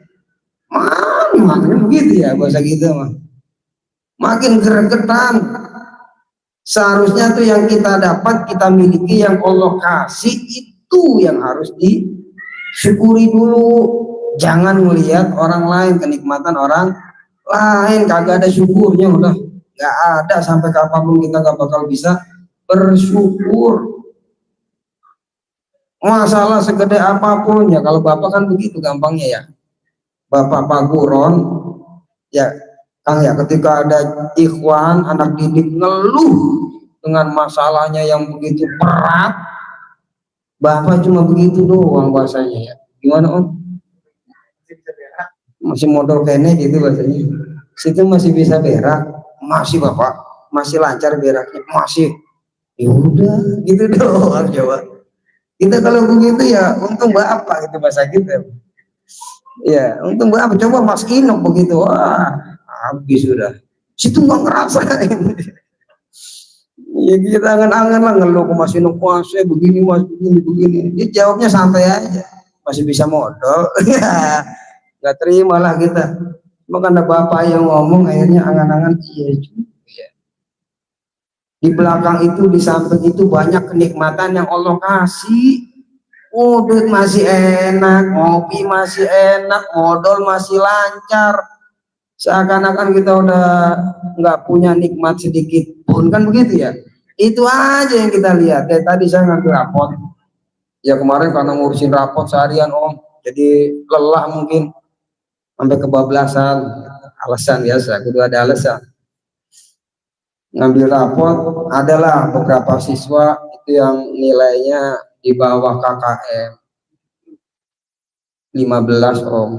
Speaker 3: Makanya begitu ya bahasa kita mah, makin gregetan. Seharusnya tuh yang kita dapat, kita miliki, yang Allah kasih, itu yang harus disyukuri dulu. Jangan melihat orang lain, kenikmatan orang lain, kagak ada syukurnya, udah nggak ada. Sampai kapanpun kita gak bakal bisa bersyukur. Masalah segede apapun ya, kalau bapak kan begitu gampangnya ya, bapak Pak Guron ya Kang ya, ketika ada ikhwan anak didik ngeluh dengan masalahnya yang begitu berat, bapak cuma begitu doang bahasanya ya. Gimana Om? Masih modal kene gitu bahasanya. Situ masih bisa berak, masih bapak, masih lancar beraknya, masih. Ya udah, gitu doang coba. Kita kalau begitu ya untung bapak gitu bahasa kita. Ya, untung bapak, coba Mas Inok begitu, wah habis sudah. Situ nggak ngerasain. Ya kita angan-angan lah ngeluh ke Mas Inok, saya begini Mas, begini. Dia jawabnya santai aja, masih bisa modal. Ya, nggak terima lah kita. Cuma karena bapak yang ngomong, akhirnya angan-angan iya juga. Di belakang itu, di samping itu banyak kenikmatan yang Allah kasih. Duit masih enak, ngopi masih enak, modal masih lancar. Seakan-akan kita udah nggak punya nikmat sedikit pun, kan begitu ya. Itu aja yang kita lihat. Kayak tadi saya ngambil rapot. Ya kemarin karena ngurusin rapot seharian Om, jadi lelah mungkin sampai kebablasan. Alasan biasa, kudu ada alasan. Ngambil rapot, adalah beberapa siswa itu yang nilainya di bawah KKM 15 Om.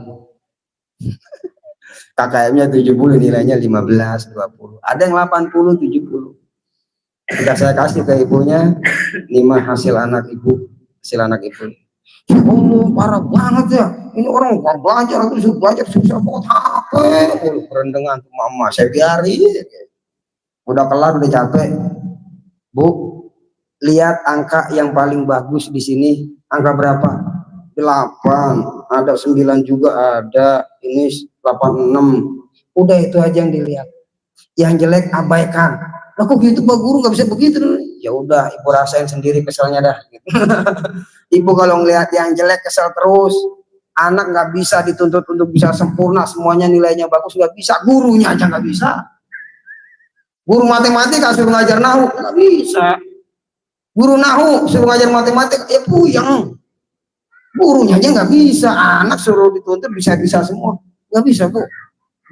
Speaker 3: KKM-nya 70, nilainya 15, 20. Ada yang 80, 70. Sudah saya kasih ke ibunya, 5 hasil anak ibu. Oh, parah banget ya. Ini orang bukan belajar, aku belajar susah banget HP. Kerendengan tuh mama, saya biarin. Udah kelar, udah capek. Bu, lihat angka yang paling bagus di sini. Angka berapa? 8. Ada 9 juga ada. Ini 86. Udah itu aja yang dilihat. Yang jelek abaikan. Lah kok gitu Pak Guru, nggak bisa begitu? Ya udah, ibu rasain sendiri keselnya dah. Ibu kalau ngelihat yang jelek kesel terus. Anak nggak bisa dituntut untuk bisa sempurna semuanya nilainya bagus, nggak bisa. Gurunya aja nggak bisa. Guru matematika suruh ngajar nahu nggak bisa. Guru nahu suruh ngajar matematika ya puyeng. Gurunya aja nggak bisa. Anak suruh dituntut bisa-bisa semua, nggak bisa Bu.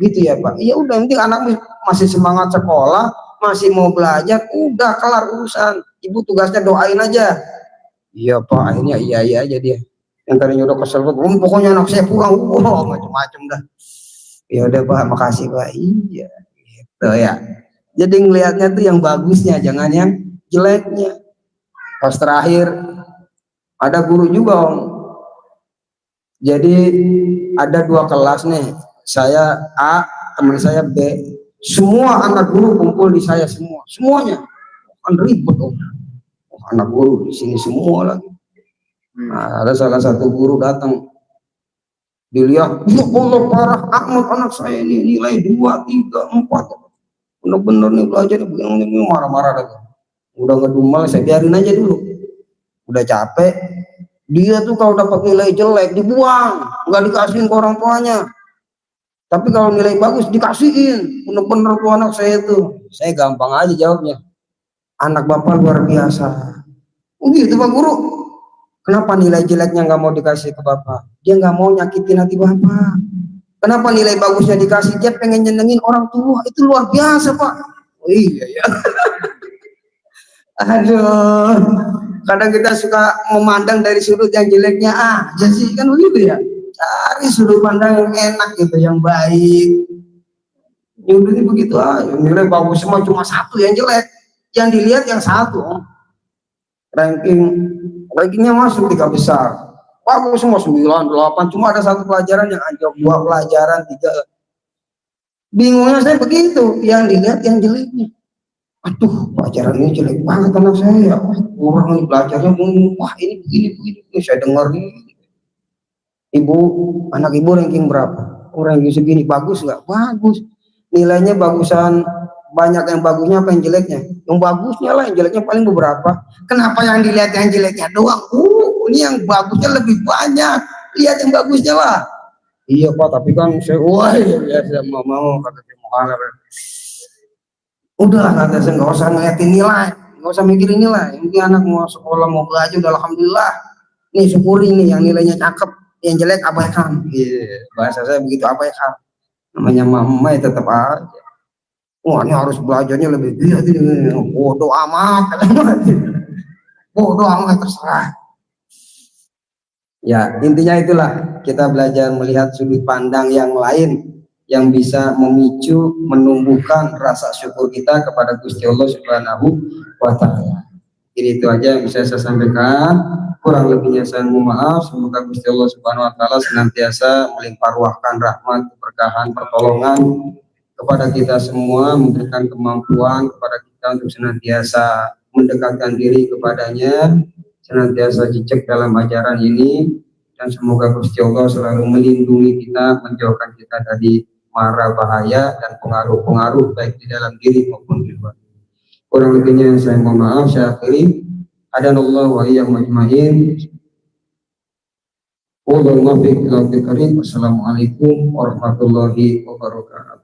Speaker 3: Gitu ya Pak. Ya udah, penting anak masih semangat sekolah, masih mau belajar, udah kelar urusan. Ibu tugasnya doain aja. Iya Pak, akhirnya iya aja dia. Yang tadinya udah kesel banget, pokoknya anak saya pulang, macam-macam dah. Ya udah Pak, makasih Pak. Iya, gitu ya. Jadi ngelihatnya tuh yang bagusnya, jangan yang jeleknya. Pas terakhir ada guru juga Om. Jadi ada 2 kelas nih, saya A, teman saya B. Semua anak guru kumpul di saya semuanya. Kan ribet Om. Anak guru di sini semua lagi. Nah, ada salah satu guru datang, dilihat, ya Allah parah amat anak saya ini, nilai 2, 3, 4, bener-bener nih belajar begini, marah-marah lagi. Udah ngedumel, saya biarin aja dulu. Udah capek, dia tuh kalau dapat nilai jelek dibuang, nggak dikasihin ke orang tuanya. Tapi kalau nilai bagus dikasihin, bener-bener tuh anak saya tuh. Saya gampang aja jawabnya, anak bapak luar biasa. Oh gitu Pak Guru. Kenapa nilai jeleknya nggak mau dikasih ke bapak? Dia nggak mau nyakitin hati bapak. Kenapa nilai bagusnya dikasih? Dia pengen nyenengin orang tua. Itu luar biasa Pak. Oh iya ya. Aduh, kadang kita suka memandang dari sudut yang jeleknya aja sih, kan begitu ya. Cari sudut pandang yang enak gitu, yang baik. Nyuduti begitu aja. Nilai bagus semua, cuma 1 yang jelek. Yang dilihat yang 1. Rankingnya masuk 3 besar, bagus semua 9, 8, cuma ada 1 pelajaran yang anjlok, 2 pelajaran 3. Bingungnya saya begitu, yang dilihat yang jeleknya. Aduh, pelajaran ini jelek banget anak saya, kurang nih belajarnya, wah ini begini, saya dengar nih. Ibu, anak ibu ranking berapa? Ranking segini, bagus nggak? Bagus. Nilainya bagusan, banyak yang bagusnya apa yang jeleknya? Yang bagusnya lah, yang jeleknya paling beberapa. Kenapa yang dilihat yang jeleknya doang? Ini yang bagusnya lebih banyak. Lihat yang bagusnya lah. Iya Pak, tapi kan saya, wah ya saya mau kata saya mau. Udah kata saya, nggak usah ngeliatin nilai, nggak usah mikirin nilai. Ini anak mau sekolah mau belajar, udah alhamdulillah. Nih syukuri nih yang nilainya cakep, yang jelek abaikan. Iya, bahasa saya begitu, abaikan. Namanya mama ya tetap aja. Wah ini harus belajarnya lebih giat ini, bodoh amat, bodoh amat terserah. Ya intinya itulah, kita belajar melihat sudut pandang yang lain yang bisa memicu, menumbuhkan rasa syukur kita kepada Gusti Allah Subhanahu wa Ta'ala. Jadi itu aja yang bisa saya sampaikan. Kurang lebihnya saya mohon maaf. Semoga Gusti Allah Subhanahu wa Ta'ala senantiasa melimpah ruahkan rahmat, keberkahan, pertolongan kepada kita semua, memberikan kemampuan kepada kita untuk senantiasa mendekatkan diri kepadanya, senantiasa jejak dalam ajaran ini, dan semoga Gusti Allah selalu melindungi kita, menjauhkan kita dari mara bahaya dan pengaruh-pengaruh baik di dalam diri maupun di luar. Kurang lebihnya saya mohon maaf, saya akhiri. Hadanallahu wa iyyakum ajmain. Wassalamualaikum warahmatullahi wabarakatuh.